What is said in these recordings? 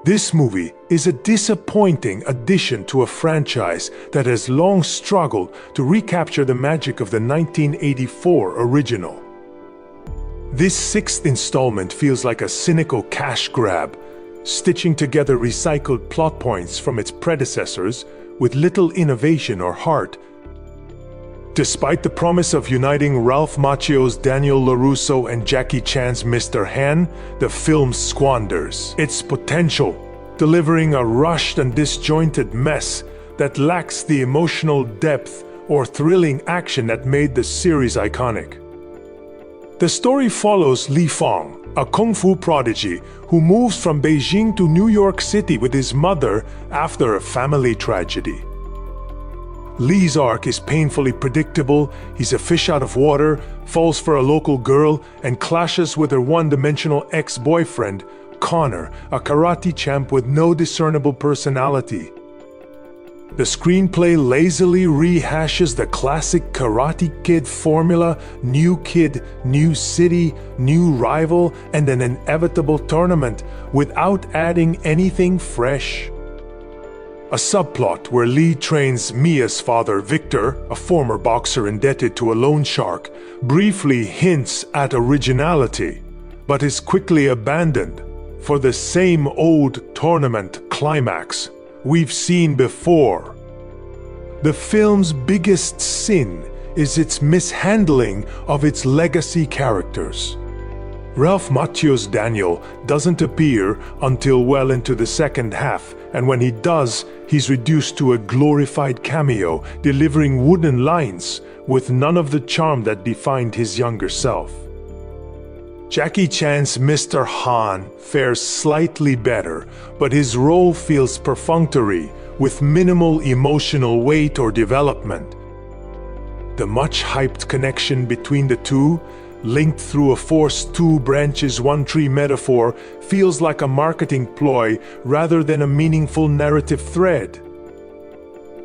This movie is a disappointing addition to a franchise that has long struggled to recapture the magic of the 1984 original. This sixth installment feels like a cynical cash grab, stitching together recycled plot points from its predecessors with little innovation or heart. Despite the promise of uniting Ralph Macchio's Daniel LaRusso and Jackie Chan's Mr. Han, the film squanders its potential, delivering a rushed and disjointed mess that lacks the emotional depth or thrilling action that made the series iconic. The story follows Li Fong, a kung fu prodigy who moves from Beijing to New York City with his mother after a family tragedy. Li's arc is painfully predictable. He's a fish out of water, falls for a local girl, and clashes with her one-dimensional ex-boyfriend, Connor, a karate champ with no discernible personality. The screenplay lazily rehashes the classic Karate Kid formula: new kid, new city, new rival, and an inevitable tournament, without adding anything fresh. A subplot where Li trains Mia's father, Victor, a former boxer indebted to a loan shark, briefly hints at originality, but is quickly abandoned for the same old tournament climax we've seen before. The film's biggest sin is its mishandling of its legacy characters. Ralph Macchio's Daniel doesn't appear until well into the second half, and when he does, he's reduced to a glorified cameo, delivering wooden lines with none of the charm that defined his younger self. Jackie Chan's Mr. Han fares slightly better, but his role feels perfunctory, with minimal emotional weight or development. The much-hyped connection between the two, linked through a forced two branches one tree metaphor, feels like a marketing ploy rather than a meaningful narrative thread.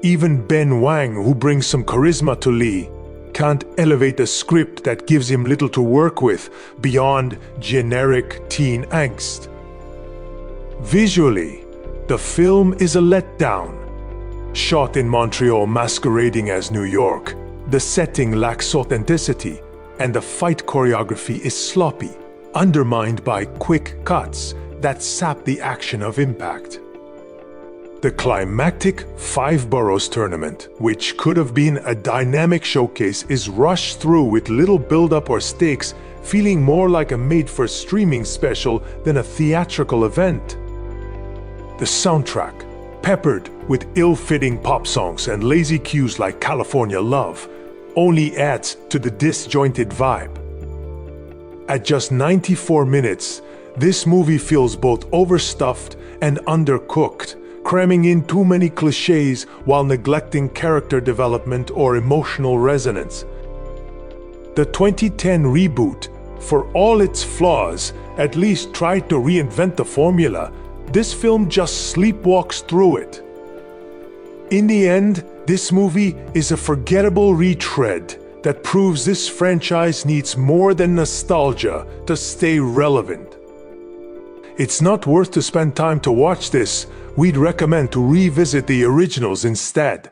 Even Ben Wang, who brings some charisma to Li, can't elevate a script that gives him little to work with beyond generic teen angst. Visually, the film is a letdown. Shot in Montreal masquerading as New York, the setting lacks authenticity, and the fight choreography is sloppy, undermined by quick cuts that sap the action of impact. The climactic Five Boroughs tournament, which could have been a dynamic showcase, is rushed through with little build-up or stakes, feeling more like a made-for-streaming special than a theatrical event. The soundtrack, peppered with ill-fitting pop songs and lazy cues like California Love, only adds to the disjointed vibe. At just 94 minutes, this movie feels both overstuffed and undercooked, cramming in too many cliches while neglecting character development or emotional resonance. The 2010 reboot, for all its flaws, at least tried to reinvent the formula. This film just sleepwalks through it. In the end, this movie is a forgettable retread that proves this franchise needs more than nostalgia to stay relevant. It's not worth to spend time to watch this. We'd recommend to revisit the originals instead.